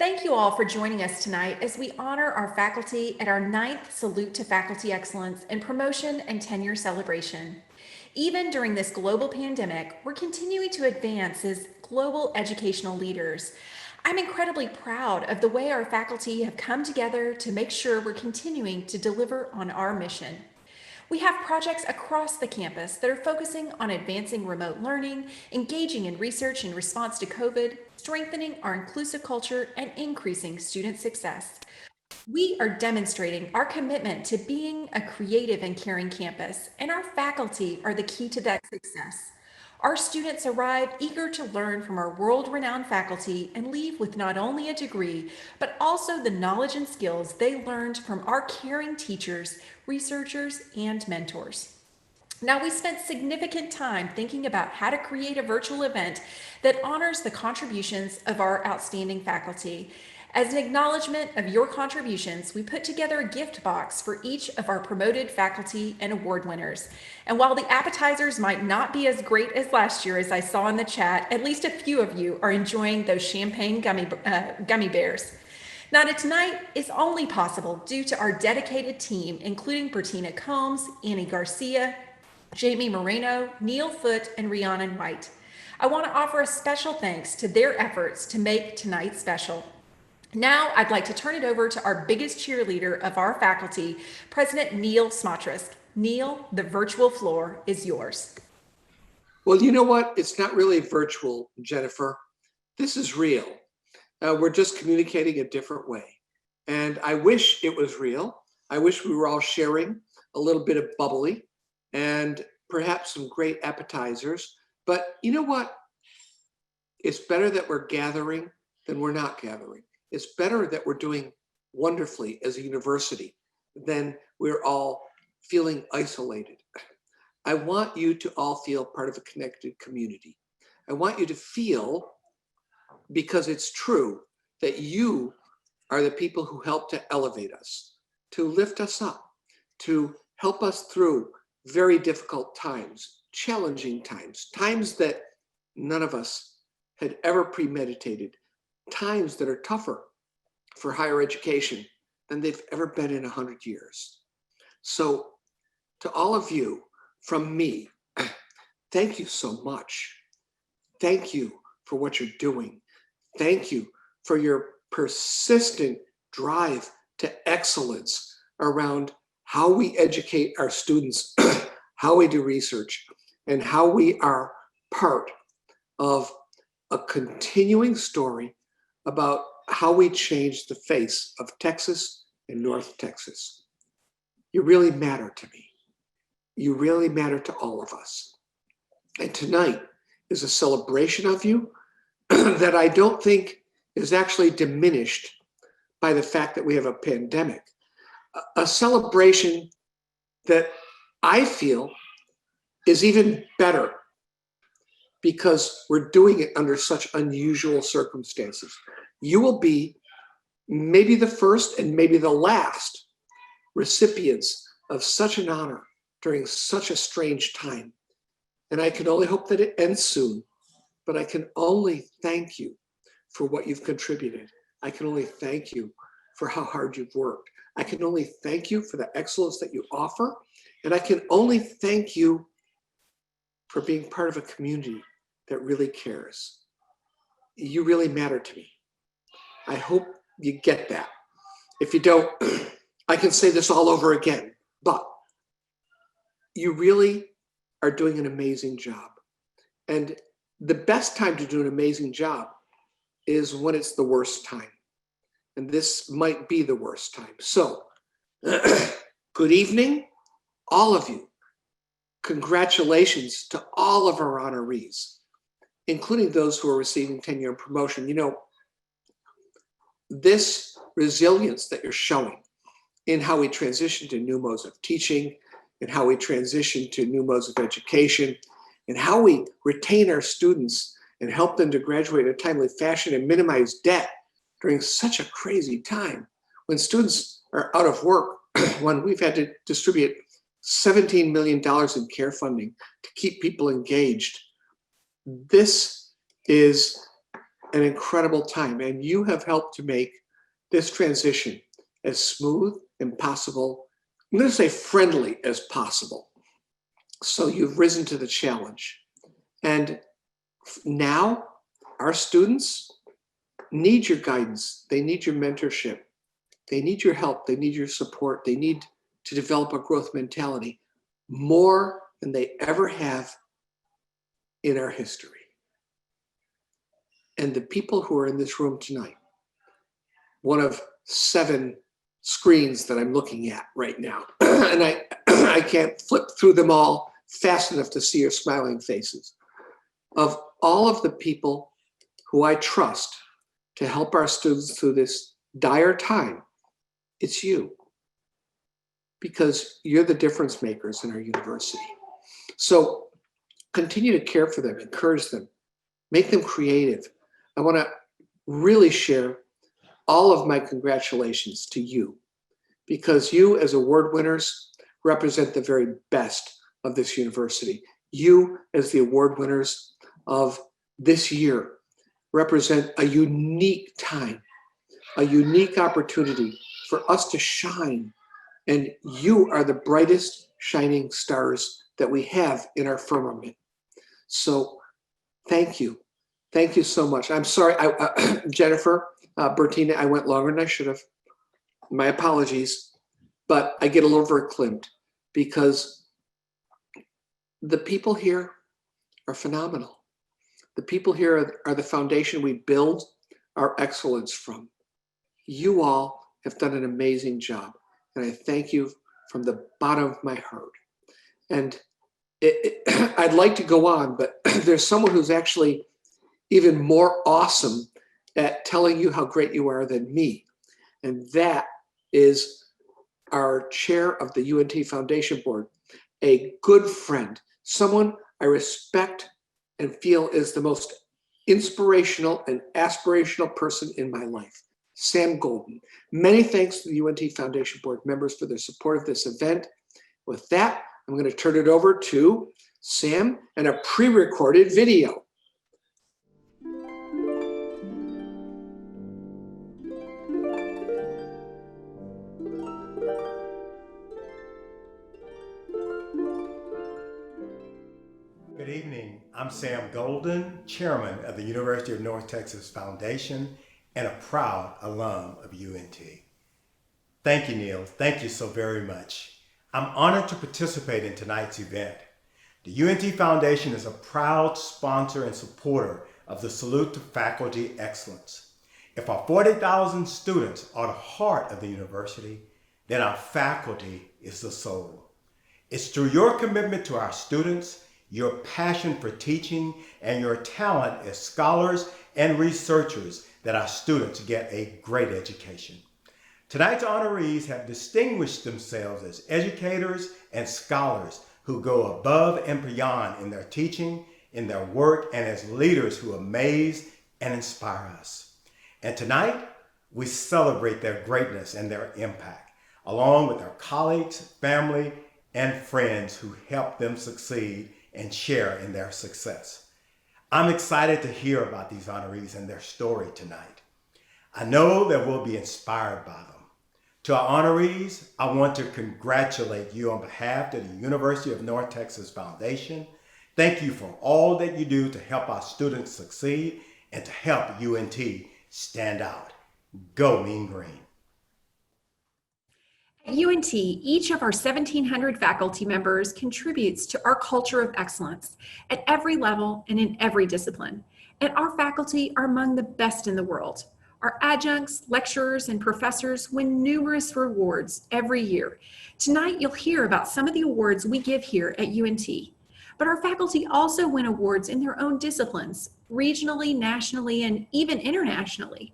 Thank you all for joining us tonight as we honor our faculty at our 9th Salute to Faculty Excellence and Promotion and Tenure celebration. Even during this global pandemic, we're continuing to advance as global educational leaders. I'm incredibly proud of the way our faculty have come together to make sure we're continuing to deliver on our mission. We have projects across the campus that are focusing on advancing remote learning, engaging in research in response to COVID, strengthening our inclusive culture, and increasing student success. We are demonstrating our commitment to being a creative and caring campus, and our faculty are the key to that success. Our students arrive eager to learn from our world-renowned faculty and leave with not only a degree, but also the knowledge and skills they learned from our caring teachers, researchers, and mentors. Now, we spent significant time thinking about how to create a virtual event that honors the contributions of our outstanding faculty. As an acknowledgement of your contributions, we put together a gift box for each of our promoted faculty and award winners. And while the appetizers might not be as great as last year, as I saw in the chat, at least a few of you are enjoying those champagne gummy bears. Now, tonight is only possible due to our dedicated team, including Bertina Combs, Annie Garcia, Jamie Moreno, Neil Foote, and Rhiannon White. I want to offer a special thanks to their efforts to make tonight special. Now, I'd like to turn it over to our biggest cheerleader of our faculty, President Neil Smotrisk. Neil, the virtual floor is yours. Well, you know what? It's not really virtual, Jennifer. This is real. We're just communicating a different way. And I wish it was real. I wish we were all sharing a little bit of bubbly and perhaps some great appetizers. But you know what? It's better that we're gathering than we're not gathering. It's better that we're doing wonderfully as a university than we're all feeling isolated. I want you to all feel part of a connected community. I want you to feel, because it's true, that you are the people who help to elevate us, to lift us up, to help us through very difficult times, challenging times, times that none of us had ever premeditated, times that are tougher for higher education than they've ever been in 100 years. So to all of you, from me, thank you so much. Thank you for what you're doing. Thank you for your persistent drive to excellence around how we educate our students, how we do research, and how we are part of a continuing story about how we change the face of Texas and North Texas. You really matter to me. You really matter to all of us. And tonight is a celebration of you that I don't think is actually diminished by the fact that we have a pandemic. A celebration that I feel is even better because we're doing it under such unusual circumstances. You will be maybe the first and maybe the last recipients of such an honor during such a strange time. And I can only hope that it ends soon, but I can only thank you for what you've contributed. I can only thank you for how hard you've worked. I can only thank you for the excellence that you offer. And I can only thank you for being part of a community that really cares. You really matter to me. I hope you get that. If you don't, I can say this all over again, but you really are doing an amazing job. And the best time to do an amazing job is when it's the worst time. And this might be the worst time. So, good evening, all of you. Congratulations to all of our honorees, including those who are receiving tenure and promotion. You know, this resilience that you're showing in how we transition to new modes of teaching, and how we transition to new modes of education, and how we retain our students and help them to graduate in a timely fashion and minimize debt during such a crazy time when students are out of work, when we've had to distribute $17 million in care funding to keep people engaged. This is an incredible time, and you have helped to make this transition as smooth and possible, I'm going to say friendly as possible. So you've risen to the challenge. And now our students need your guidance. They need your mentorship. They need your help. They need your support. They need to develop a growth mentality more than they ever have in our history. And the people who are in this room tonight, one of 7 screens that I'm looking at right now, and I can't flip through them all fast enough to see your smiling faces. Of all of the people who I trust to help our students through this dire time, it's you. Because you're the difference makers in our university. So continue to care for them, encourage them, make them creative. I want to really share all of my congratulations to you, because you as award winners represent the very best of this university. You as the award winners of this year represent a unique time, a unique opportunity for us to shine. And you are the brightest shining stars that we have in our firmament. So thank you. Thank you so much. I'm sorry, Jennifer, Bertina, I went longer than I should have. My apologies, but I get a little verklempt because the people here are phenomenal. The people here are the foundation we build our excellence from. You all have done an amazing job, and I thank you from the bottom of my heart. And I'd like to go on, but there's someone who's actually even more awesome at telling you how great you are than me. And that is our chair of the UNT Foundation Board, a good friend, someone I respect and feel is the most inspirational and aspirational person in my life, Sam Golden. Many thanks to the UNT Foundation Board members for their support of this event. With that, I'm going to turn it over to Sam and a pre-recorded video. Good evening. I'm Sam Golden, Chairman of the University of North Texas Foundation and a proud alum of UNT. Thank you, Neil. Thank you so very much. I'm honored to participate in tonight's event. The UNT Foundation is a proud sponsor and supporter of the Salute to Faculty Excellence. If our 40,000 students are the heart of the university, then our faculty is the soul. It's through your commitment to our students, your passion for teaching, and your talent as scholars and researchers that our students get a great education. Tonight's honorees have distinguished themselves as educators and scholars who go above and beyond in their teaching, in their work, and as leaders who amaze and inspire us. And tonight, we celebrate their greatness and their impact, along with their colleagues, family, and friends who help them succeed and share in their success. I'm excited to hear about these honorees and their story tonight. I know that we'll be inspired by them. To our honorees, I want to congratulate you on behalf of the University of North Texas Foundation. Thank you for all that you do to help our students succeed and to help UNT stand out. Go Mean Green. At UNT, each of our 1,700 faculty members contributes to our culture of excellence at every level and in every discipline. And our faculty are among the best in the world. Our adjuncts, lecturers, and professors win numerous rewards every year. Tonight, you'll hear about some of the awards we give here at UNT. But our faculty also win awards in their own disciplines, regionally, nationally, and even internationally.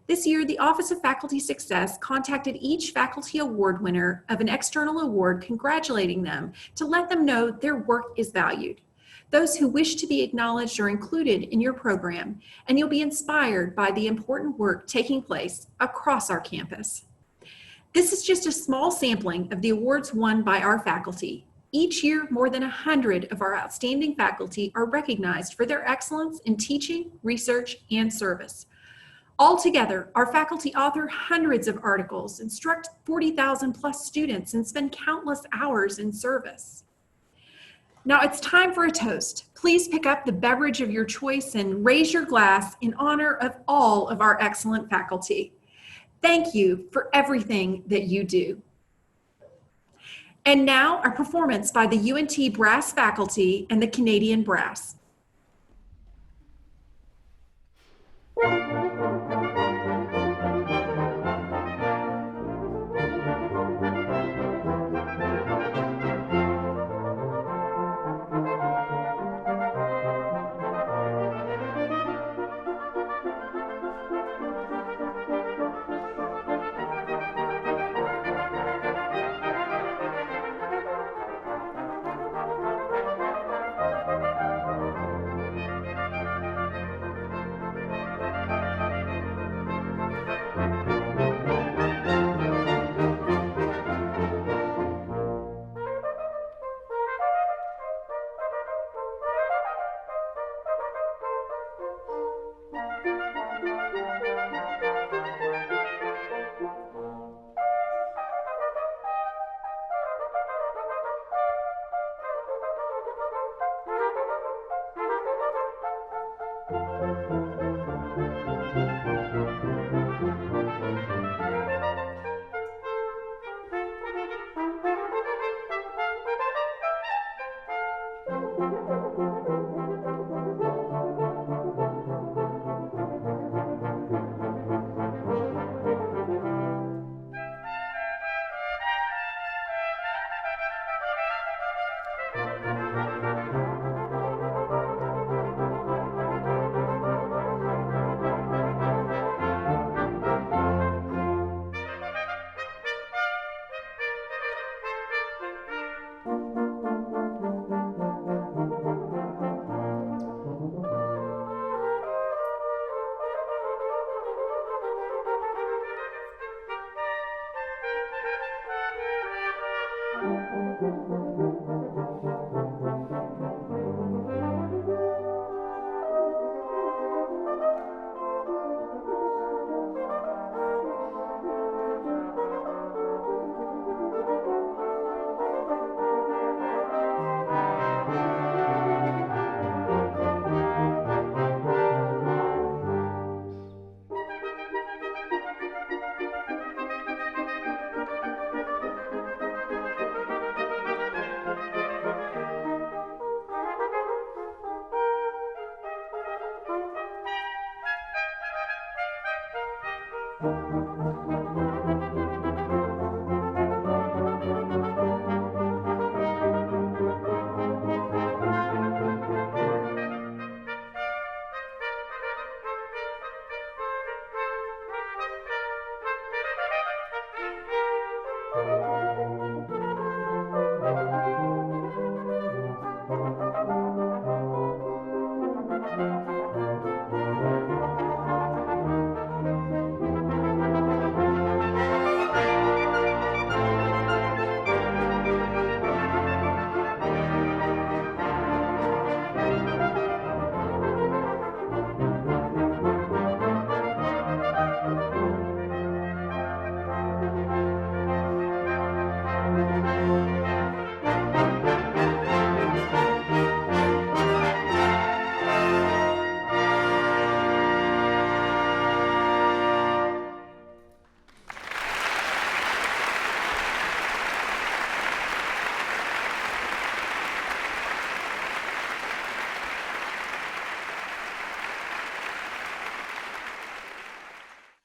This year, the Office of Faculty Success contacted each faculty award winner of an external award congratulating them to let them know their work is valued. Those who wish to be acknowledged are included in your program, and you'll be inspired by the important work taking place across our campus. This is just a small sampling of the awards won by our faculty. Each year, more than 100 of our outstanding faculty are recognized for their excellence in teaching, research, and service. Altogether, our faculty author hundreds of articles, instruct 40,000 plus students, and spend countless hours in service. Now it's time for a toast. Please pick up the beverage of your choice and raise your glass in honor of all of our excellent faculty. Thank you for everything that you do. And now our performance by the UNT Brass faculty and the Canadian Brass.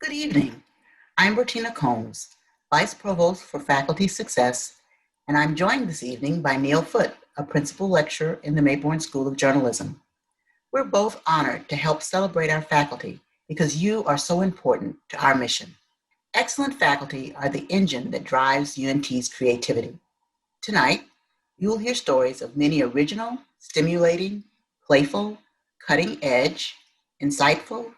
Good evening. I'm Bertina Combs, Vice Provost for Faculty Success, and I'm joined this evening by Neil Foote, a Principal Lecturer in the Mayborn School of Journalism. We're both honored to help celebrate our faculty because you are so important to our mission. Excellent faculty are the engine that drives UNT's creativity. Tonight, you will hear stories of many original, stimulating, playful, cutting edge, insightful,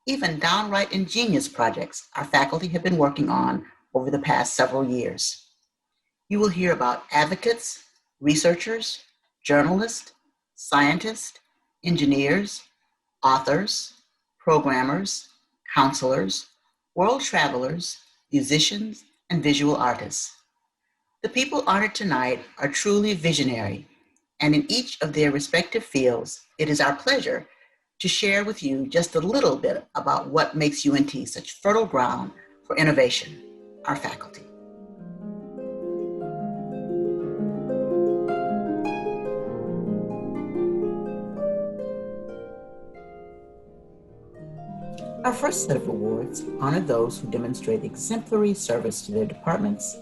even downright ingenious projects our faculty have been working on over the past several years. You will hear about advocates, researchers, journalists, scientists, engineers, authors, programmers, counselors, world travelers, musicians, and visual artists. The people honored tonight are truly visionary, and in each of their respective fields, it is our pleasure to share with you just a little bit about what makes UNT such fertile ground for innovation, our faculty. Our first set of awards honor those who demonstrate exemplary service to their departments,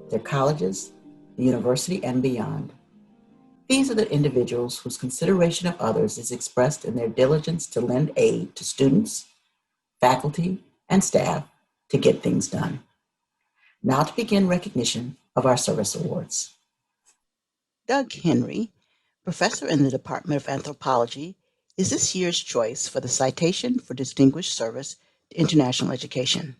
their colleges, the university, and beyond. These are the individuals whose consideration of others is expressed in their diligence to lend aid to students, faculty, and staff to get things done. Now to begin recognition of our service awards. Doug Henry, professor in the Department of Anthropology, is this year's choice for the Citation for Distinguished Service to International Education.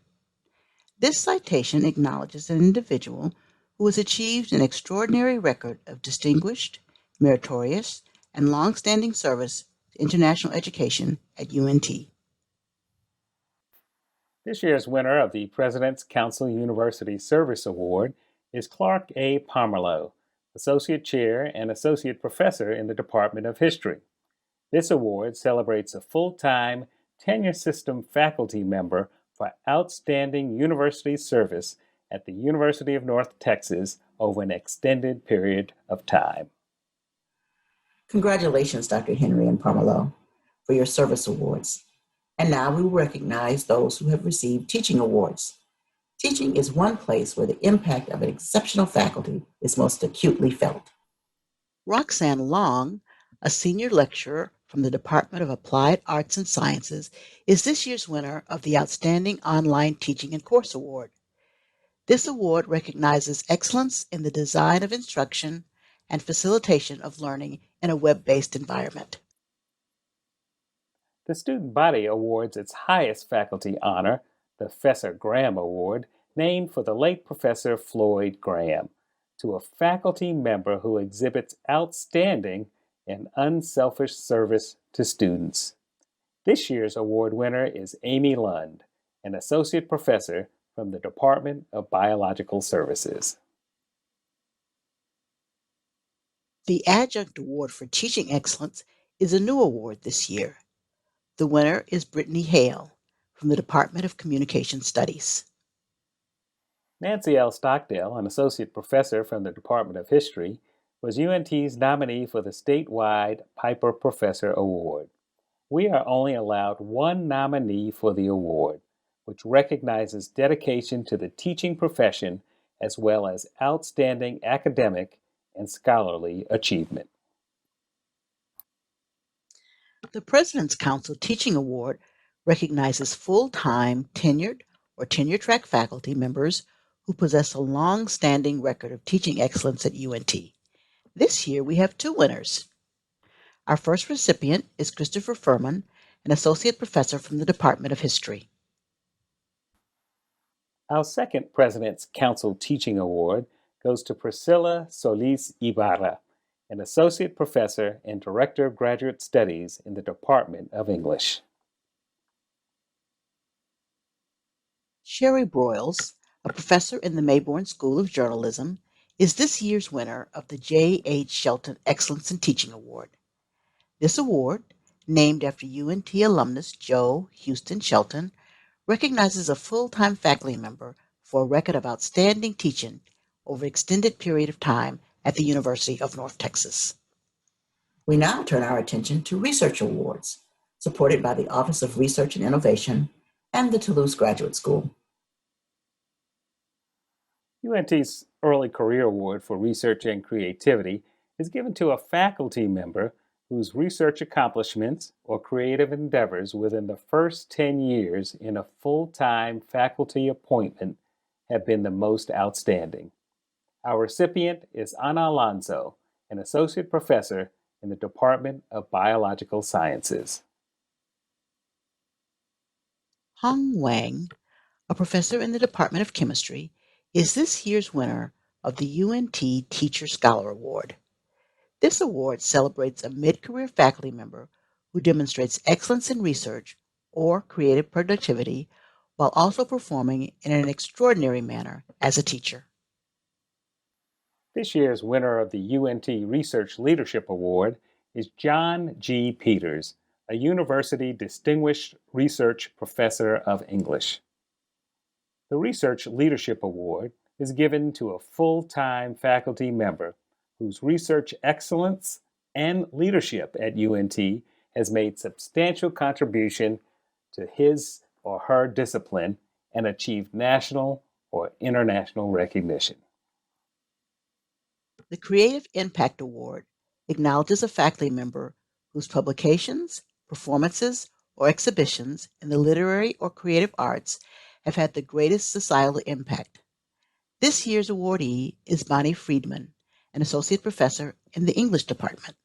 This citation acknowledges an individual who has achieved an extraordinary record of distinguished, meritorious, and long-standing service to international education at UNT. This year's winner of the President's Council University Service Award is Clark A. Pomerleau, Associate Chair and Associate Professor in the Department of History. This award celebrates a full-time tenure system faculty member for outstanding university service at the University of North Texas over an extended period of time. Congratulations, Dr. Henry and Pomerleau, for your service awards. And now we will recognize those who have received teaching awards. Teaching is one place where the impact of an exceptional faculty is most acutely felt. Roxanne Long, a senior lecturer from the Department of Applied Arts and Sciences, is this year's winner of the Outstanding Online Teaching and Course Award. This award recognizes excellence in the design of instruction and facilitation of learning in a web-based environment. The student body awards its highest faculty honor, the Fessor Graham Award, named for the late Professor Floyd Graham, to a faculty member who exhibits outstanding and unselfish service to students. This year's award winner is Amy Lund, an associate professor from the Department of Biological Services. The Adjunct Award for Teaching Excellence is a new award this year. The winner is Brittany Hale from the Department of Communication Studies. Nancy L. Stockdale, an associate professor from the Department of History, was UNT's nominee for the statewide Piper Professor Award. We are only allowed one nominee for the award, which recognizes dedication to the teaching profession as well as outstanding academic and scholarly achievement. The President's Council Teaching Award recognizes full-time tenured or tenure-track faculty members who possess a long-standing record of teaching excellence at UNT. This year, we have two winners. Our first recipient is Christopher Furman, an associate professor from the Department of History. Our second President's Council Teaching Award goes to Priscilla Solis Ibarra, an associate professor and director of graduate studies in the Department of English. Sherry Broyles, a professor in the Mayborn School of Journalism, is this year's winner of the J. H. Shelton Excellence in Teaching Award. This award, named after UNT alumnus Joe Houston Shelton, recognizes a full-time faculty member for a record of outstanding teaching over an extended period of time at the University of North Texas. We now turn our attention to research awards, supported by the Office of Research and Innovation and the Toulouse Graduate School. UNT's Early Career Award for Research and Creativity is given to a faculty member whose research accomplishments or creative endeavors within the first 10 years in a full-time faculty appointment have been the most outstanding. Our recipient is Ana Alonso, an associate professor in the Department of Biological Sciences. Hong Wang, a professor in the Department of Chemistry, is this year's winner of the UNT Teacher Scholar Award. This award celebrates a mid-career faculty member who demonstrates excellence in research or creative productivity while also performing in an extraordinary manner as a teacher. This year's winner of the UNT Research Leadership Award is John G. Peters, a University Distinguished Research Professor of English. The Research Leadership Award is given to a full-time faculty member whose research excellence and leadership at UNT has made substantial contribution to his or her discipline and achieved national or international recognition. The Creative Impact Award acknowledges a faculty member whose publications, performances, or exhibitions in the literary or creative arts have had the greatest societal impact. This year's awardee is Bonnie Friedman, an associate professor in the English department.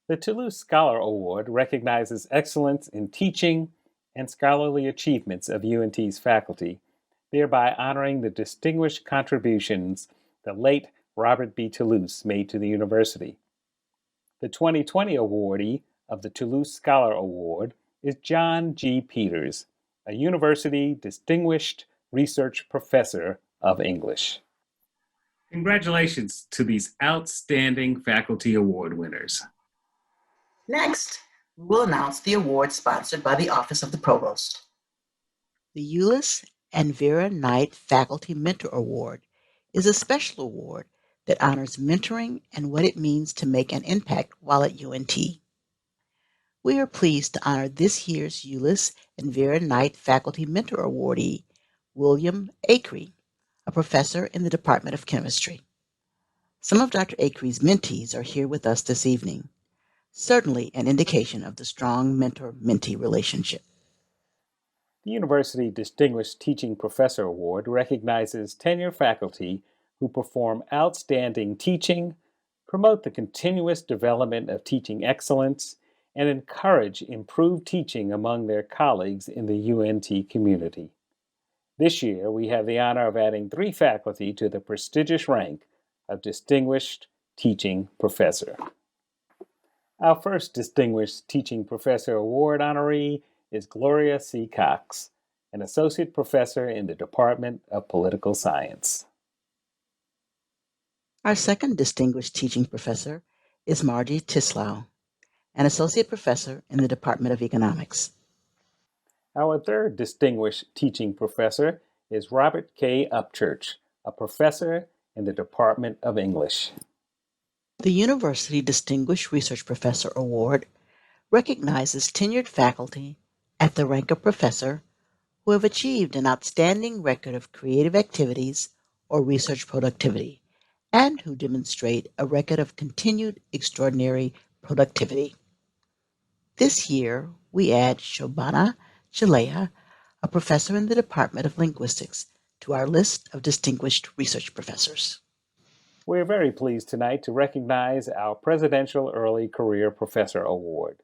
The Toulouse Scholar Award recognizes excellence in teaching and scholarly achievements of UNT's faculty, thereby honoring the distinguished contributions the late Robert B. Toulouse made to the university. The 2020 awardee of the Toulouse Scholar Award is John G. Peters, a University Distinguished Research Professor of English. Congratulations to these outstanding faculty award winners. Next, we will announce the award sponsored by the Office of the Provost. The Euless and Vera Knight Faculty Mentor Award is a special award that honors mentoring and what it means to make an impact while at UNT. We are pleased to honor this year's Euless and Vera Knight Faculty Mentor Awardee, William Acree, a professor in the Department of Chemistry. Some of Dr. Acree's mentees are here with us this evening, certainly an indication of the strong mentor-mentee relationship. The University Distinguished Teaching Professor Award recognizes tenure faculty who perform outstanding teaching, promote the continuous development of teaching excellence, and encourage improved teaching among their colleagues in the UNT community. This year, we have the honor of adding 3 faculty to the prestigious rank of Distinguished Teaching Professor. Our first Distinguished Teaching Professor Award honoree is Gloria C. Cox, an Associate Professor in the Department of Political Science. Our second Distinguished Teaching Professor is Margie Tislau, an Associate Professor in the Department of Economics. Our third Distinguished Teaching Professor is Robert K. Upchurch, a Professor in the Department of English. The University Distinguished Research Professor Award recognizes tenured faculty at the rank of professor who have achieved an outstanding record of creative activities or research productivity and who demonstrate a record of continued extraordinary productivity. This year, we add Shobhana Chalea, a professor in the Department of Linguistics, to our list of distinguished research professors. We're very pleased tonight to recognize our Presidential Early Career Professor Award.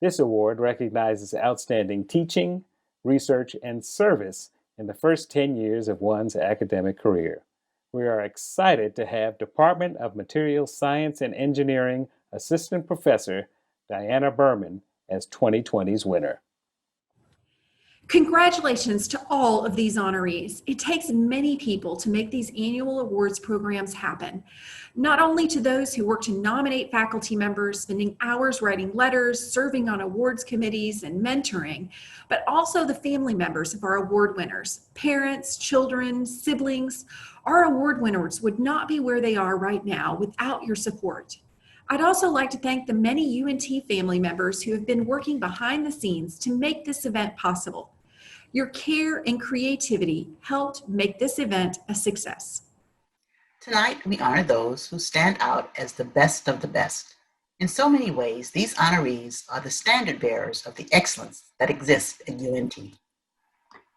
This award recognizes outstanding teaching, research, and service in the first 10 years of one's academic career. We are excited to have Department of Materials Science and Engineering Assistant Professor Diana Berman as 2020's winner. Congratulations to all of these honorees. It takes many people to make these annual awards programs happen. Not only to those who work to nominate faculty members, spending hours writing letters, serving on awards committees, and mentoring, but also the family members of our award winners, parents, children, siblings. Our award winners would not be where they are right now without your support. I'd also like to thank the many UNT family members who have been working behind the scenes to make this event possible. Your care and creativity helped make this event a success. Tonight, we honor those who stand out as the best of the best. In so many ways, these honorees are the standard bearers of the excellence that exists at UNT.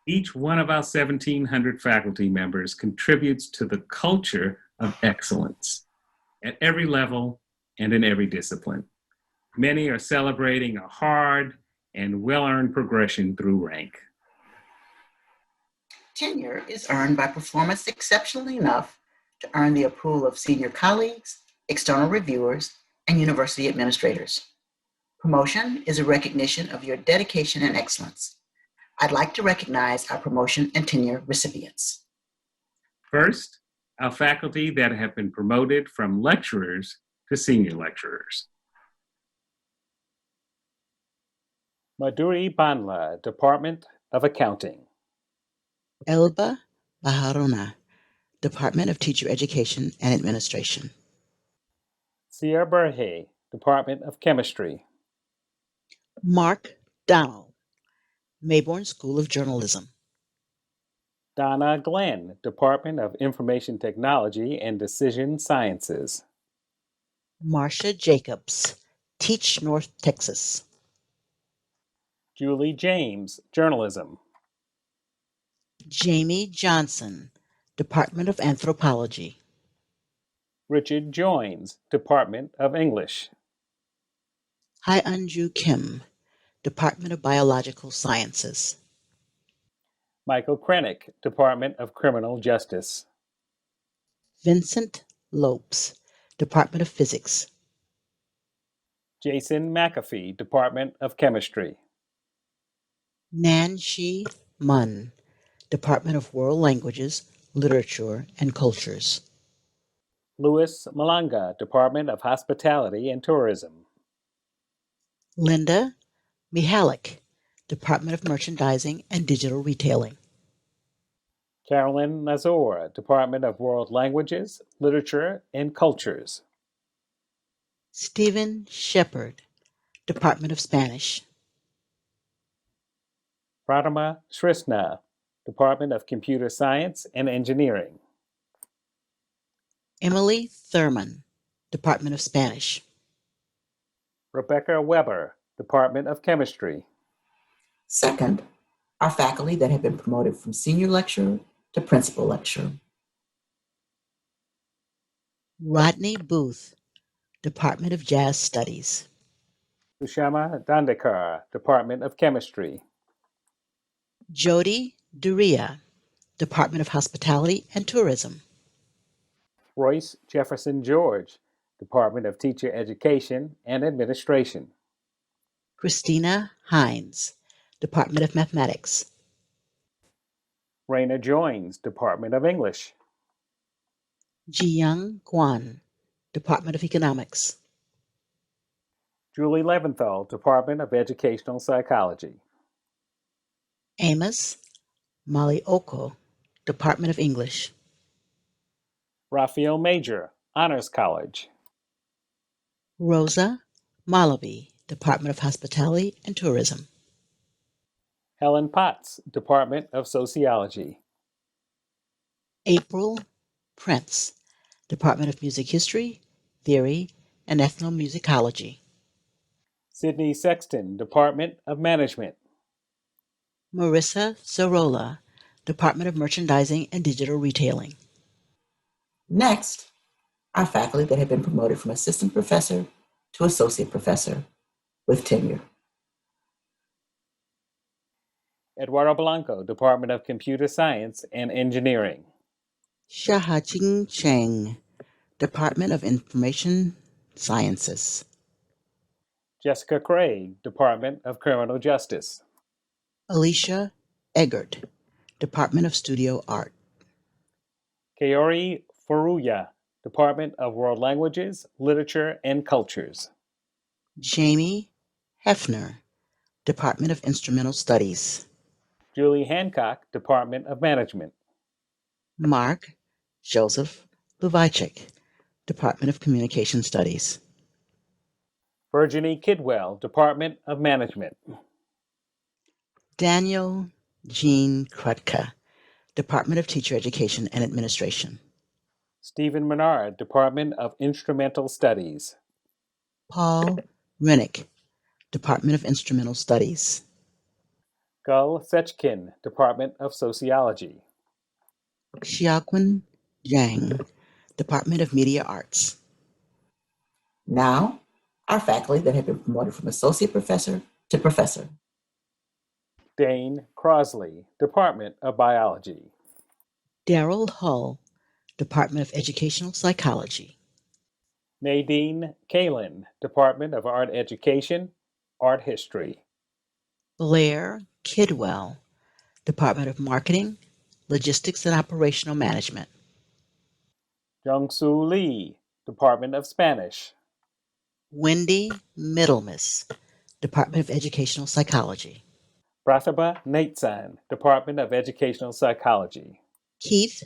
Each one of our 1,700 faculty members contributes to the culture of excellence at every level and in every discipline. Many are celebrating a hard and well-earned progression through rank. Tenure is earned by performance exceptionally enough to earn the approval of senior colleagues, external reviewers, and university administrators. Promotion is a recognition of your dedication and excellence. I'd like to recognize our promotion and tenure recipients. First, our faculty that have been promoted from lecturers to senior lecturers. Madhuri Bandla, Department of Accounting. Elba Baharuna, Department of Teacher Education and Administration. Sia Berhe, Department of Chemistry. Mark Donnell, Mayborn School of Journalism. Donna Glenn, Department of Information Technology and Decision Sciences. Marcia Jacobs, Teach North Texas. Julie James, Journalism. Jamie Johnson, Department of Anthropology. Richard Joins, Department of English. Hai-Anju Kim, Department of Biological Sciences. Michael Krennick, Department of Criminal Justice. Vincent Lopes, Department of Physics. Jason McAfee, Department of Chemistry. Nanshi Munn, Department of World Languages, Literature, and Cultures. Louis Malanga, Department of Hospitality and Tourism. Linda Mihalik, Department of Merchandising and Digital Retailing. Carolyn Nazor, Department of World Languages, Literature, and Cultures. Stephen Shepard, Department of Spanish. Pratama Srisna, Department of Computer Science and Engineering. Emily Thurman, Department of Spanish. Rebecca Weber, Department of Chemistry. Second, our faculty that have been promoted from senior lecturer to principal lecturer. Rodney Booth, Department of Jazz Studies. Sushama Dandekar, Department of Chemistry. Jody Duria, Department of Hospitality and Tourism. Royce Jefferson George, Department of Teacher Education and Administration. Christina Hines, Department of Mathematics. Raina Joins, Department of English. Jiyoung Kwan, Department of Economics. Julie Leventhal, Department of Educational Psychology. Amos Malioko, Department of English. Raphael Major, Honors College. Rosa Malaby, Department of Hospitality and Tourism. Helen Potts, Department of Sociology. April Prince, Department of Music History, Theory, and Ethnomusicology. Sydney Sexton, Department of Management. Marissa Zarola, Department of Merchandising and Digital Retailing. Next, our faculty that have been promoted from assistant professor to associate professor with tenure. Eduardo Blanco, Department of Computer Science and Engineering. Shahajing Cheng, Department of Information Sciences. Jessica Craig, Department of Criminal Justice. Alicia Eggert, Department of Studio Art. Kaori Furuya, Department of World Languages, Literature, and Cultures. Jamie Hefner, Department of Instrumental Studies. Julie Hancock, Department of Management. Mark Joseph Luvicek, Department of Communication Studies. Virginie Kidwell, Department of Management. Daniel Jean Krutka, Department of Teacher Education and Administration. Stephen Menard, Department of Instrumental Studies. Paul Rennick, Department of Instrumental Studies. Gul Sechkin, Department of Sociology. Xiaoquan Zhang, Department of Media Arts. Now, our faculty that have been promoted from associate professor to professor. Dane Crosley, Department of Biology. Daryl Hull, Department of Educational Psychology. Nadine Kalin, Department of Art Education, Art History. Blair Kidwell, Department of Marketing, Logistics and Operational Management. Jungsu Lee, Department of Spanish. Wendy Middlemas, Department of Educational Psychology. Pratibha Natesan, Department of Educational Psychology. Keith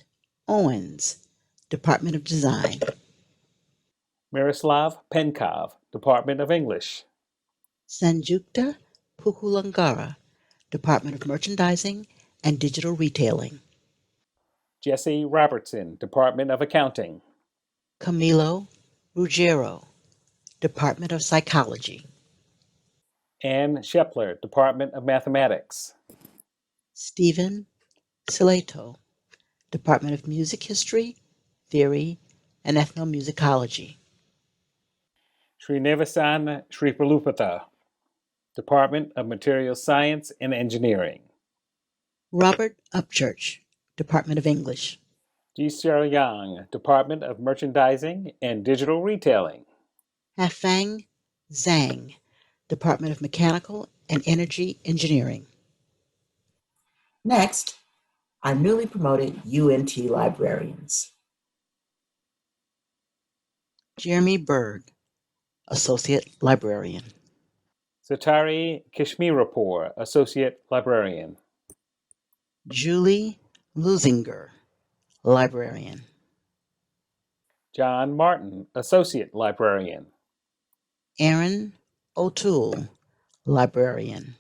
Owens, Department of Design. Miroslav Penkov, Department of English. Sanjukta Pukulangara, Department of Merchandising and Digital Retailing. Jesse Robertson, Department of Accounting. Camilo Ruggiero, Department of Psychology. Ann Shepler, Department of Mathematics. Stephen Sileto, Department of Music History, Theory, and Ethnomusicology. Srinivasan Sripalupatha, Department of Materials Science and Engineering. Robert Upchurch, Department of English. Jisoo Yang, Department of Merchandising and Digital Retailing. Hafang Zhang, Department of Mechanical and Energy Engineering. Next, our newly promoted UNT librarians. Jeremy Berg, Associate Librarian. Satari Kashmirapur, Associate Librarian. Julie Lusinger, Librarian. John Martin, Associate Librarian. Aaron O'Toole, Librarian.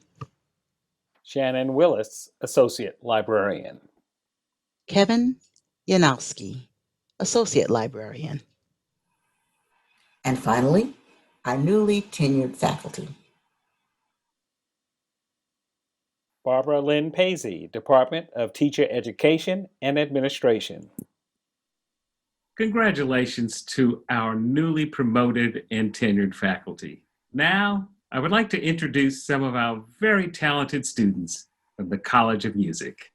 Shannon Willis, Associate Librarian. Kevin Yanowski, Associate Librarian. And finally, our newly tenured faculty. Barbara Lynn Pazey, Department of Teacher Education and Administration. Congratulations to our newly promoted and tenured faculty. Now, I would like to introduce some of our very talented students of the College of Music.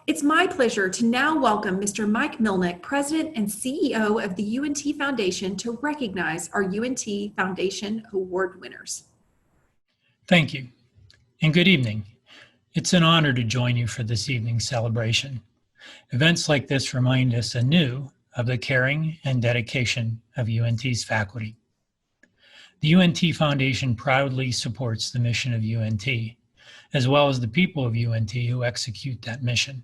It's my pleasure to now welcome Mr. Mike Milnick, President and CEO of the UNT Foundation, to recognize our UNT Foundation Award winners. Thank you, and good evening. It's an honor to join you for this evening's celebration. Events like this remind us anew of the caring and dedication of UNT's faculty. The UNT Foundation proudly supports the mission of UNT, as well as the people of UNT who execute that mission.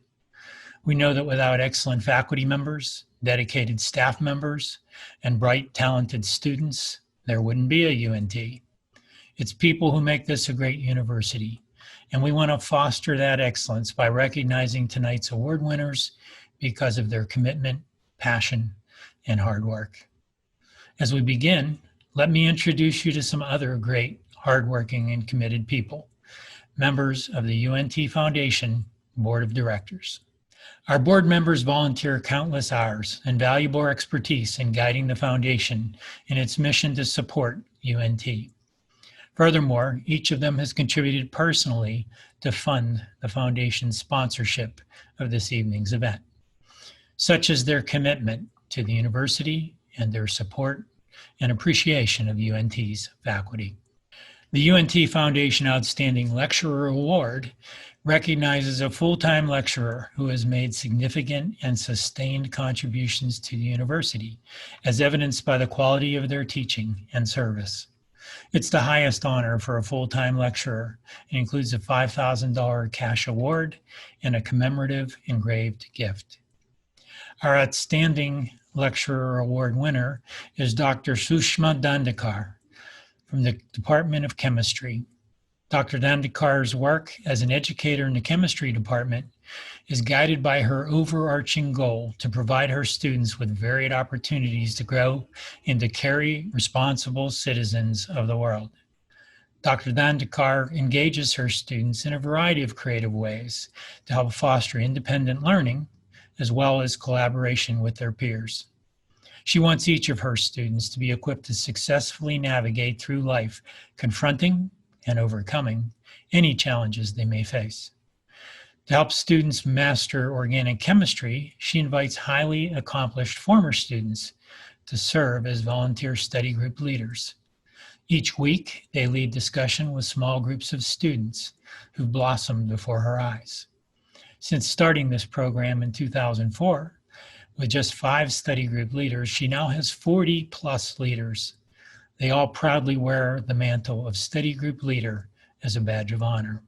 We know that without excellent faculty members, dedicated staff members, and bright, talented students, there wouldn't be a UNT. It's people who make this a great university, and we want to foster that excellence by recognizing tonight's award winners because of their commitment, passion, and hard work. As we begin, let me introduce you to some other great, hardworking, and committed people, members of the UNT Foundation Board of Directors. Our board members volunteer countless hours and valuable expertise in guiding the foundation in its mission to support UNT. Furthermore, each of them has contributed personally to fund the foundation's sponsorship of this evening's event. Such is their commitment to the university and their support and appreciation of UNT's faculty. The UNT Foundation Outstanding Lecturer Award recognizes a full-time lecturer who has made significant and sustained contributions to the university, as evidenced by the quality of their teaching and service. It's the highest honor for a full-time lecturer and includes a $5,000 cash award and a commemorative engraved gift. Our Outstanding Lecturer Award winner is Dr. Sushma Dandekar from the Department of Chemistry. Dr. Dandekar's work as an educator in the chemistry department is guided by her overarching goal to provide her students with varied opportunities to grow into caring, responsible citizens of the world. Dr. Dandekar engages her students in a variety of creative ways to help foster independent learning as well as collaboration with their peers. She wants each of her students to be equipped to successfully navigate through life, confronting and overcoming any challenges they may face. To help students master organic chemistry, she invites highly accomplished former students to serve as volunteer study group leaders. Each week, they lead discussion with small groups of students who blossomed before her eyes. Since starting this program in 2004, with just 5 study group leaders, she now has 40 plus leaders. They all proudly wear the mantle of study group leader as a badge of honor.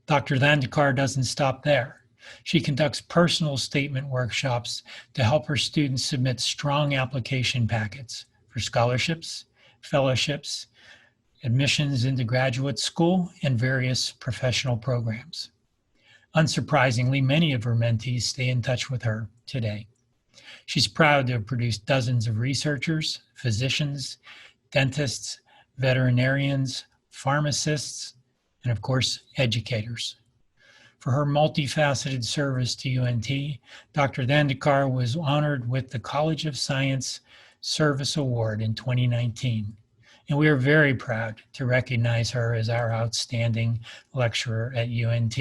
Dr. Dandekar doesn't stop there. She conducts personal statement workshops to help her students submit strong application packets for scholarships, fellowships, admissions into graduate school, and various professional programs. Unsurprisingly, many of her mentees stay in touch with her today. She's proud to have produced dozens of researchers, physicians, dentists, veterinarians, pharmacists, and of course, educators. For her multifaceted service to UNT, Dr. Dandekar was honored with the College of Science Service Award in 2019, and we are very proud to recognize her as our outstanding lecturer at UNT.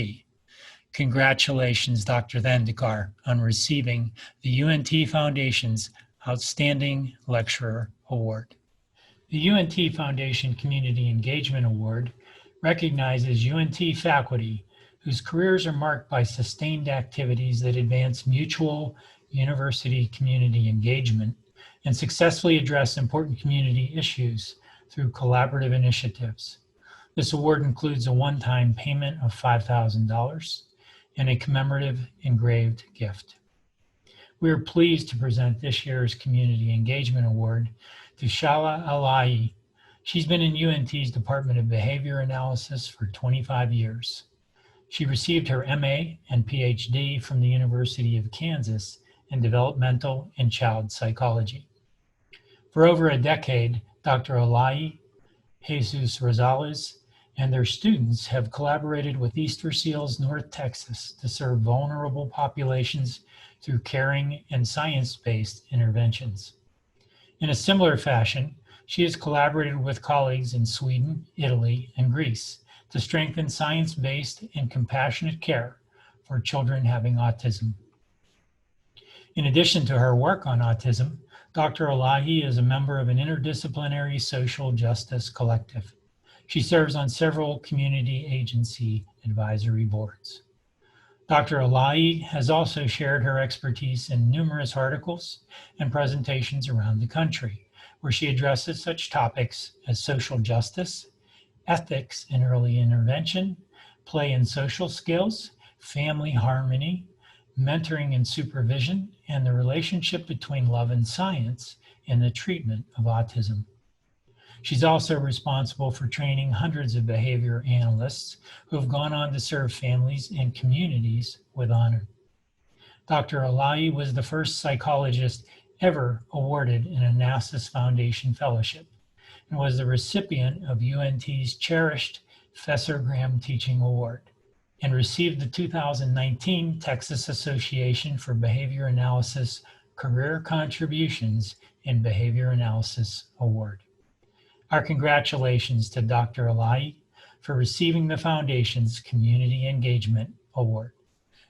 Congratulations, Dr. Dandekar, on receiving the UNT Foundation's Outstanding Lecturer Award. The UNT Foundation Community Engagement Award recognizes UNT faculty whose careers are marked by sustained activities that advance mutual university community engagement and successfully address important community issues through collaborative initiatives. This award includes a one-time payment of $5,000 and a commemorative engraved gift. We are pleased to present this year's Community Engagement Award to Shala Alayi. She's been in UNT's Department of Behavior Analysis for 25 years. She received her MA and PhD from the University of Kansas in Developmental and Child Psychology. For over a decade, Dr. Alayi, Jesus Rosales, and their students have collaborated with East Versailles, North Texas to serve vulnerable populations through caring and science-based interventions. In a similar fashion, she has collaborated with colleagues in Sweden, Italy, and Greece to strengthen science-based and compassionate care for children having autism. In addition to her work on autism, Dr. Elahi is a member of an interdisciplinary social justice collective. She serves on several community agency advisory boards. Dr. Elahi has also shared her expertise in numerous articles and presentations around the country, where she addresses such topics as social justice, ethics in early intervention, play and social skills, family harmony, mentoring and supervision, and the relationship between love and science in the treatment of autism. She's also responsible for training hundreds of behavior analysts who have gone on to serve families and communities with honor. Dr. Elahi was the first psychologist ever awarded an Onassis Foundation Fellowship and was the recipient of UNT's cherished Fessor Graham Teaching Award and received the 2019 Texas Association for Behavior Analysis Career Contributions in Behavior Analysis Award. Our congratulations to Dr. Elahi for receiving the Foundation's Community Engagement Award.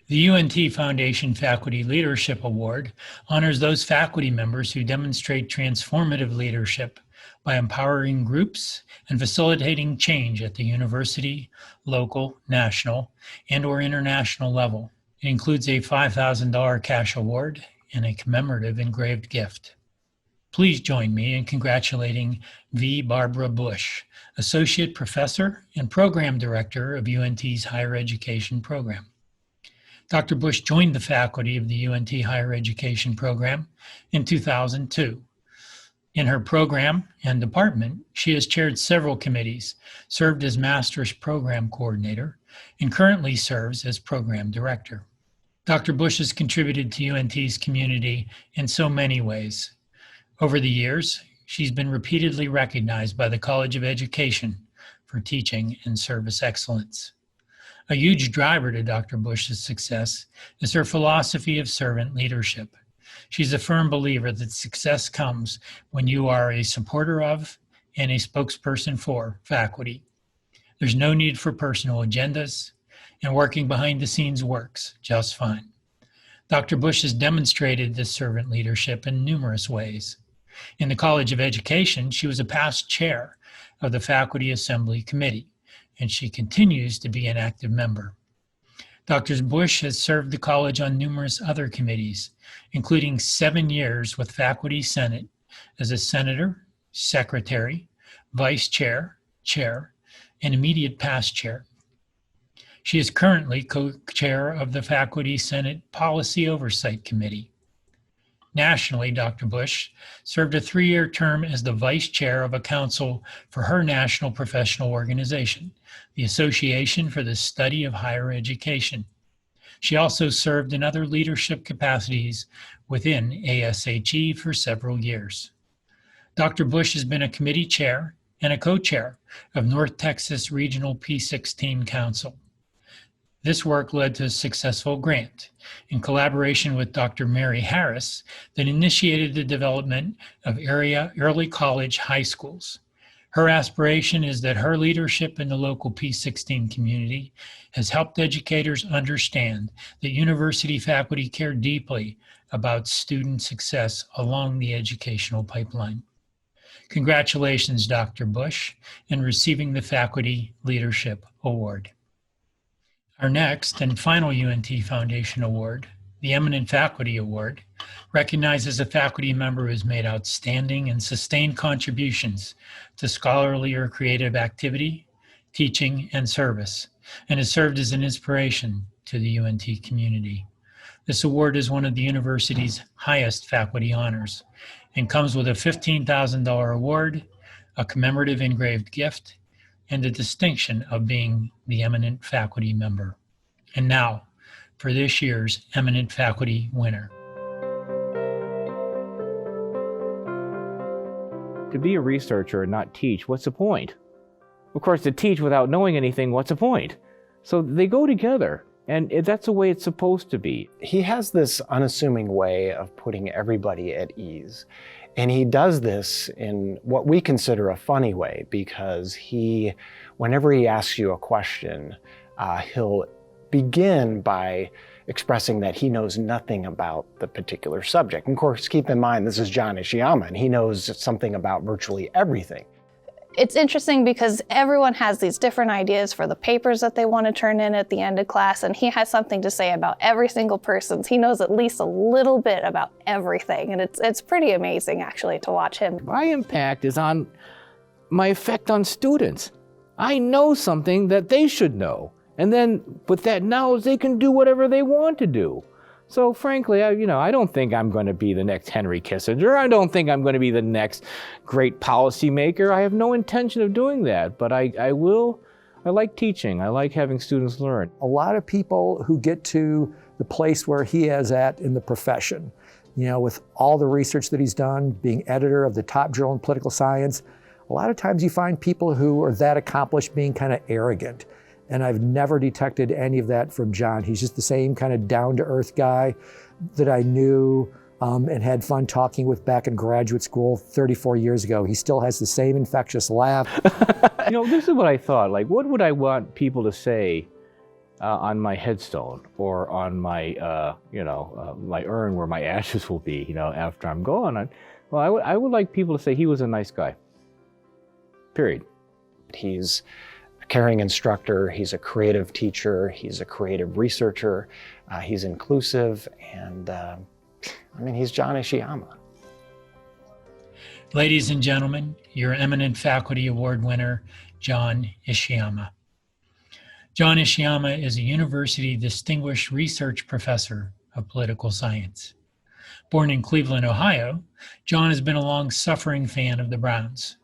The UNT Foundation Faculty Leadership Award honors those faculty members who demonstrate transformative leadership by empowering groups and facilitating change at the university, local, national, and/or international level. It includes a $5,000 cash award and a commemorative engraved gift. Please join me in congratulating V. Barbara Bush, Associate Professor and Program Director of UNT's Higher Education Program. Dr. Bush joined the faculty of the UNT Higher Education Program in 2002. In her program and department, she has chaired several committees, served as Master's Program Coordinator, and currently serves as Program Director. Dr. Bush has contributed to UNT's community in so many ways. Over the years, she's been repeatedly recognized by the College of Education for teaching and service excellence. A huge driver to Dr. Bush's success is her philosophy of servant leadership. She's a firm believer that success comes when you are a supporter of and a spokesperson for faculty. There's no need for personal agendas, and working behind the scenes works just fine. Dr. Bush has demonstrated this servant leadership in numerous ways. In the College of Education, she was a past chair of the Faculty Assembly Committee, and she continues to be an active member. Dr. Bush has served the college on numerous other committees, including 7 years with Faculty Senate as a senator, secretary, vice chair, chair, and immediate past chair. She is currently co-chair of the Faculty Senate Policy Oversight Committee. Nationally, Dr. Bush served a 3-year term as the vice chair of a council for her national professional organization, the Association for the Study of Higher Education. She also served in other leadership capacities within ASHE for several years. Dr. Bush has been a committee chair and a co-chair of North Texas Regional P16 Council. This work led to a successful grant in collaboration with Dr. Mary Harris that initiated the development of area early college high schools. Her aspiration is that her leadership in the local P16 community has helped educators understand that university faculty care deeply about student success along the educational pipeline. Congratulations, Dr. Bush, in receiving the Faculty Leadership Award. Our next and final UNT Foundation Award, the Eminent Faculty Award, recognizes a faculty member who has made outstanding and sustained contributions to scholarly or creative activity, teaching, and service, and has served as an inspiration to the UNT community. This award is one of the university's highest faculty honors and comes with a $15,000 award, a commemorative engraved gift, and the distinction of being the eminent faculty member. And now, for this year's eminent faculty winner. To be a researcher and not teach, what's the point? Of course, to teach without knowing anything, what's the point? So they go together, and that's the way it's supposed to be. He has this unassuming way of putting everybody at ease. And he does this in what we consider a funny way, because whenever he asks you a question, he'll begin by expressing that he knows nothing about the particular subject. And of course, keep in mind, this is John Ishiyama, and he knows something about virtually everything. It's interesting because everyone has these different ideas for the papers that they want to turn in at the end of class, and he has something to say about every single person. He knows at least a little bit about everything, and it's pretty amazing, actually, to watch him. My impact is on my effect on students. I know something that they should know, and then with that knowledge, they can do whatever they want to do. So frankly, I don't think I'm going to be the next Henry Kissinger. I don't think I'm going to be the next great policymaker. I have no intention of doing that, but I like teaching. I like having students learn. A lot of people who get to the place where he is at in the profession, with all the research that he's done, being editor of the top journal in political science, a lot of times you find people who are that accomplished being kind of arrogant. And I've never detected any of that from John. He's just the same kind of down-to-earth guy that I knew and had fun talking with back in graduate school 34 years ago. He still has the same infectious laugh. This is what I thought. Like, what would I want people to say on my headstone or on my, my urn where my ashes will be, after I'm gone? I would like people to say he was a nice guy. Period. He's a caring instructor, he's a creative teacher, he's a creative researcher, he's inclusive, and he's John Ishiyama. Ladies and gentlemen, your eminent faculty award winner, John Ishiyama. John Ishiyama is a University Distinguished Research Professor of Political Science. Born in Cleveland, Ohio, John has been a long-suffering fan of the Browns.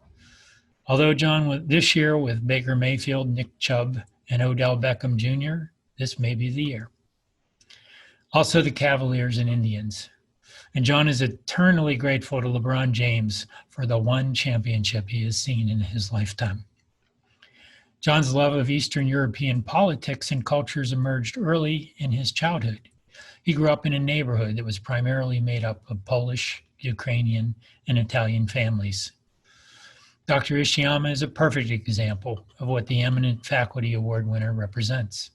Although John this year with Baker Mayfield, Nick Chubb, and Odell Beckham Jr., this may be the year. Also the Cavaliers and Indians. And John is eternally grateful to LeBron James for the one championship he has seen in his lifetime. John's love of Eastern European politics and cultures emerged early in his childhood. He grew up in a neighborhood that was primarily made up of Polish, Ukrainian, and Italian families. Dr. Ishiyama is a perfect example of what the eminent faculty award winner represents.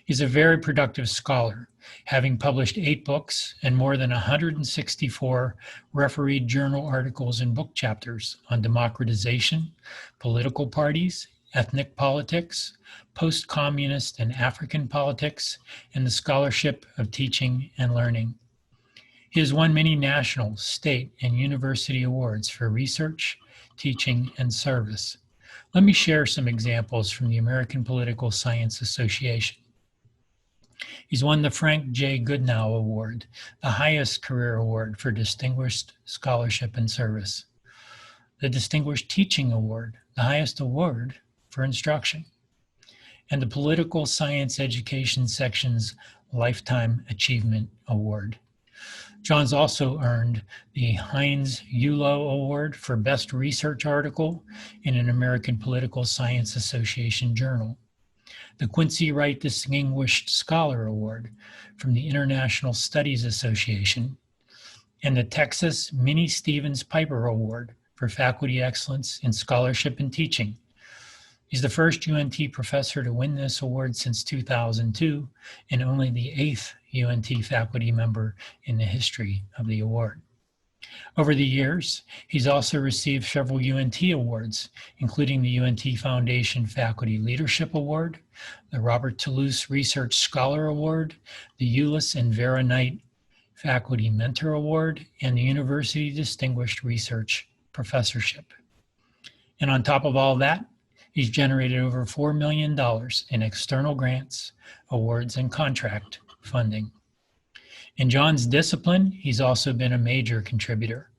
He's a very productive scholar, having published 8 books and more than 164 refereed journal articles and book chapters on democratization, political parties, ethnic politics, post-communist and African politics, and the scholarship of teaching and learning. He has won many national, state, and university awards for research, teaching, and service. Let me share some examples from the American Political Science Association. He's won the Frank J. Goodnow Award, the highest career award for distinguished scholarship and service. The Distinguished Teaching Award, the highest award for instruction. And the Political Science Education Section's Lifetime Achievement Award. John's also earned the Heinz Ulo Award for Best Research Article in an American Political Science Association journal, the Quincy Wright Distinguished Scholar Award from the International Studies Association, and the Texas Minnie Stevens Piper Award for Faculty Excellence in Scholarship and Teaching. He's the first UNT professor to win this award since 2002, and only the 8th UNT faculty member in the history of the award. Over the years, he's also received several UNT awards, including the UNT Foundation Faculty Leadership Award, the Robert Toulouse Research Scholar Award, the Ulyss and Vera Knight Faculty Mentor Award, and the University Distinguished Research Professorship. And on top of all that, he's generated over $4 million in external grants, awards, and contract funding. In John's discipline, he's also been a major contributor.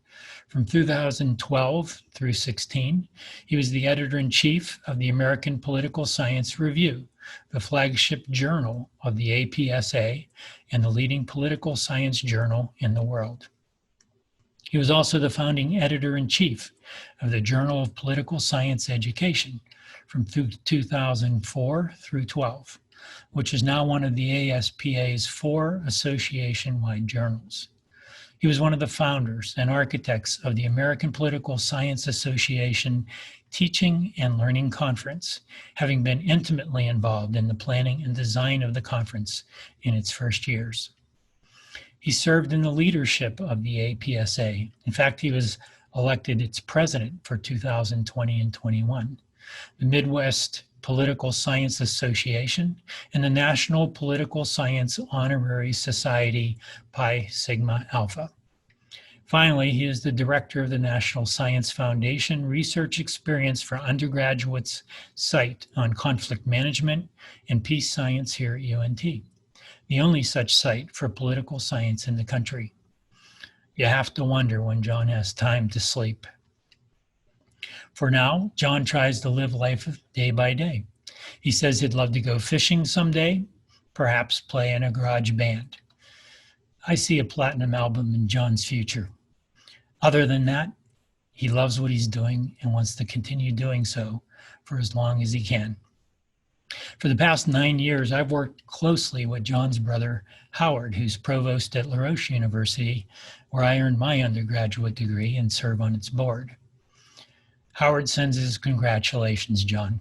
From 2012 through 16, he was the editor-in-chief of the American Political Science Review, the flagship journal of the APSA and the leading political science journal in the world. He was also the founding editor-in-chief of the Journal of Political Science Education from 2004 through 12, which is now one of the ASPA's 4 association-wide journals. He was one of the founders and architects of the American Political Science Association Teaching and Learning Conference, having been intimately involved in the planning and design of the conference in its first years. He served in the leadership of the APSA. In fact, he was elected its president for 2020 and 21, the Midwest Political Science Association, and the National Political Science Honorary Society Pi Sigma Alpha. Finally, he is the director of the National Science Foundation Research Experience for Undergraduates site on conflict management and peace science here at UNT, the only such site for political science in the country. You have to wonder when John has time to sleep. For now, John tries to live life day by day. He says he'd love to go fishing someday, perhaps play in a garage band. I see a platinum album in John's future. Other than that, he loves what he's doing and wants to continue doing so for as long as he can. For the past 9 years, I've worked closely with John's brother, Howard, who's provost at La Roche University, where I earned my undergraduate degree and serve on its board. Howard sends his congratulations, John,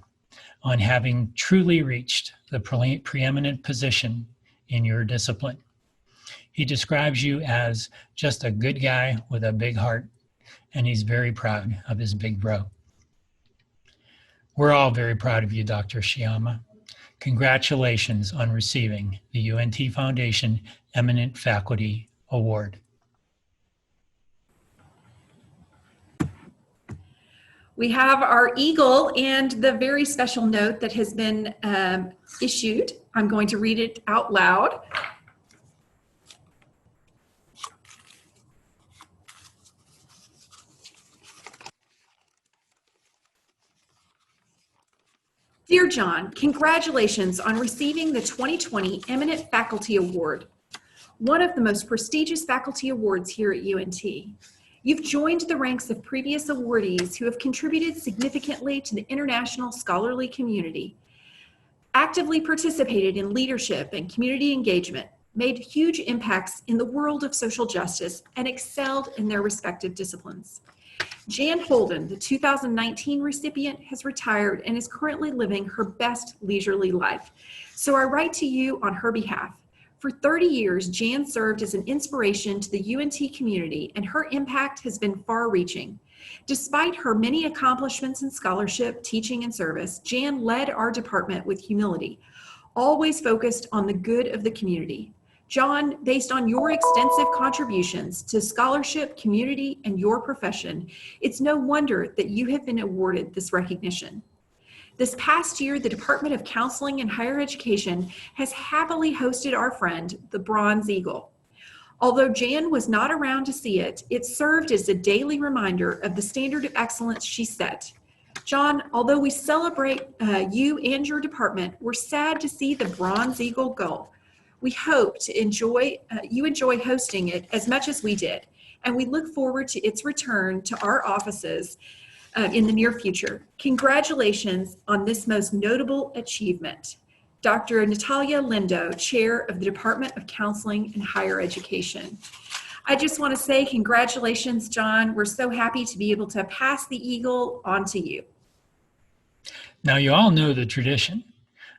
on having truly reached the preeminent position in your discipline. He describes you as just a good guy with a big heart, and he's very proud of his big bro. We're all very proud of you, Dr. Sciamma. Congratulations on receiving the UNT Foundation Eminent Faculty Award. We have our eagle and the very special note that has been issued. I'm going to read it out loud. Dear John, congratulations on receiving the 2020 Eminent Faculty Award, one of the most prestigious faculty awards here at UNT. You've joined the ranks of previous awardees who have contributed significantly to the international scholarly community, actively participated in leadership and community engagement, made huge impacts in the world of social justice, and excelled in their respective disciplines. Jan Holden, the 2019 recipient, has retired and is currently living her best leisurely life. So I write to you on her behalf. For 30 years, Jan served as an inspiration to the UNT community, and her impact has been far-reaching. Despite her many accomplishments in scholarship, teaching, and service, Jan led our department with humility, always focused on the good of the community. John, based on your extensive contributions to scholarship, community, and your profession, it's no wonder that you have been awarded this recognition. This past year, the Department of Counseling and Higher Education has happily hosted our friend, the Bronze Eagle. Although Jan was not around to see it, it served as a daily reminder of the standard of excellence she set. John, although we celebrate you and your department, we're sad to see the Bronze Eagle go. We hope to you enjoy hosting it as much as we did, and we look forward to its return to our offices in the near future. Congratulations on this most notable achievement. Dr. Natalia Lindo, Chair of the Department of Counseling and Higher Education. I just want to say congratulations, John. We're so happy to be able to pass the eagle on to you. Now you all know the tradition.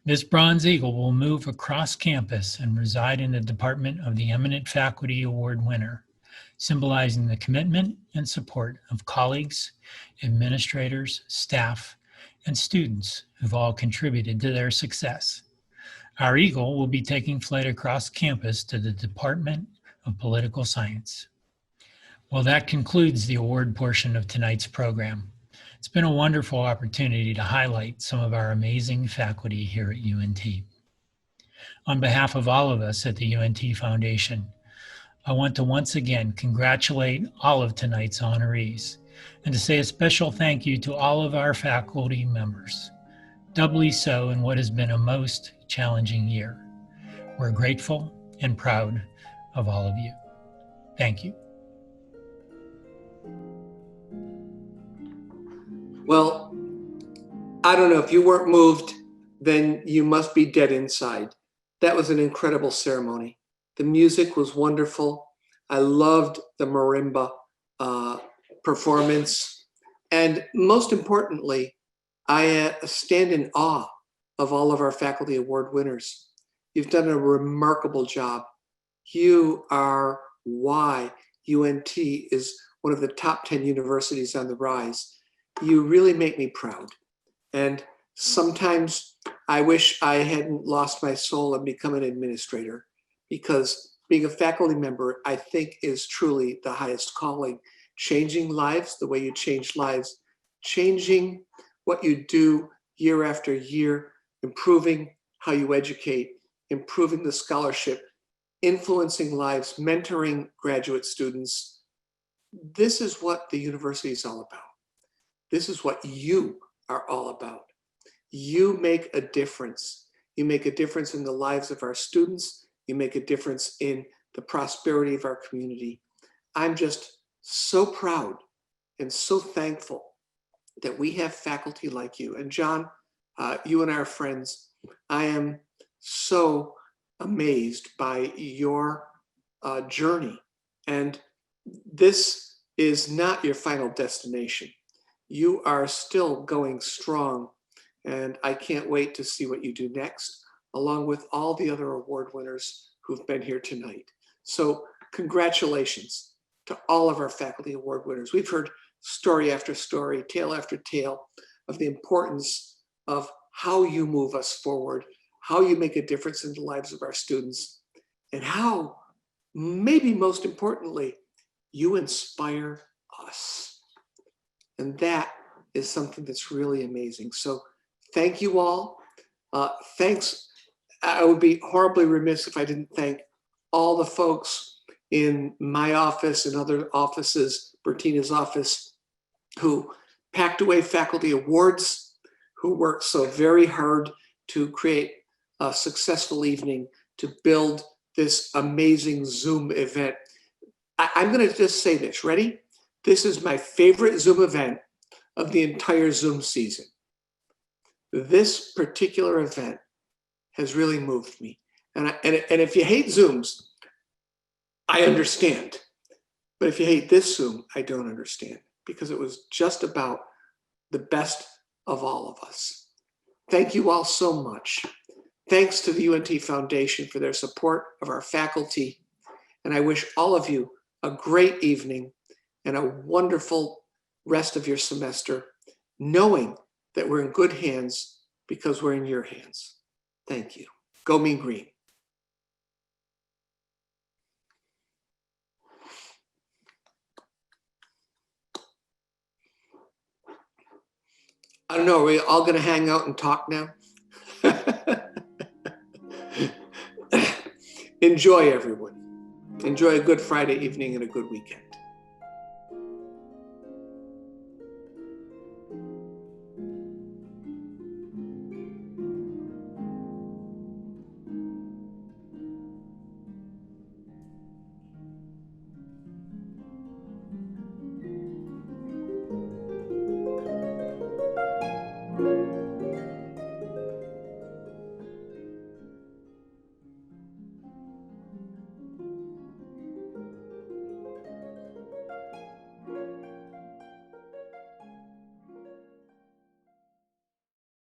This Bronze Eagle will move across campus and reside in the Department of the Eminent Faculty Award winner, symbolizing the commitment and support of colleagues, administrators, staff, and students who've all contributed to their success. Our Eagle will be taking flight across campus to the Department of Political Science. Well, that concludes the award portion of tonight's program. It's been a wonderful opportunity to highlight some of our amazing faculty here at UNT. On behalf of all of us at the UNT Foundation, I want to once again congratulate all of tonight's honorees and to say a special thank you to all of our faculty members, doubly so in what has been a most challenging year. We're grateful and proud of all of you. Thank you. Well, I don't know, if you weren't moved, then you must be dead inside. That was an incredible ceremony. The music was wonderful. I loved the marimba performance. And most importantly, I stand in awe of all of our faculty award winners. You've done a remarkable job. You are why UNT is one of the top 10 universities on the rise. You really make me proud. And sometimes I wish I hadn't lost my soul and become an administrator, because being a faculty member, I think, is truly the highest calling. Changing lives the way you change lives, changing what you do year after year, improving how you educate, improving the scholarship, influencing lives, mentoring graduate students. This is what the university is all about. This is what you are all about. You make a difference. You make a difference in the lives of our students. You make a difference in the prosperity of our community. I'm just so proud and so thankful that we have faculty like you. And John, you and I are friends. I am so amazed by your journey. And this is not your final destination. You are still going strong. And I can't wait to see what you do next, along with all the other award winners who've been here tonight. So congratulations to all of our faculty award winners. We've heard story after story, tale after tale of the importance of how you move us forward, how you make a difference in the lives of our students, and how, maybe most importantly, you inspire us. And that is something that's really amazing. So thank you all. Thanks. I would be horribly remiss if I didn't thank all the folks in my office and other offices, Bertina's office, who packed away faculty awards, who worked so very hard to create a successful evening, to build this amazing Zoom event. I'm going to just say this. Ready? This is my favorite Zoom event of the entire Zoom season. This particular event has really moved me. And if you hate Zooms, I understand. But if you hate this Zoom, I don't understand, because it was just about the best of all of us. Thank you all so much. Thanks to the UNT Foundation for their support of our faculty. And I wish all of you a great evening and a wonderful rest of your semester, knowing that we're in good hands because we're in your hands. Thank you. Go Mean Green. I don't know, are we all gonna hang out and talk now? Enjoy, everyone. Enjoy a good Friday evening and a good weekend.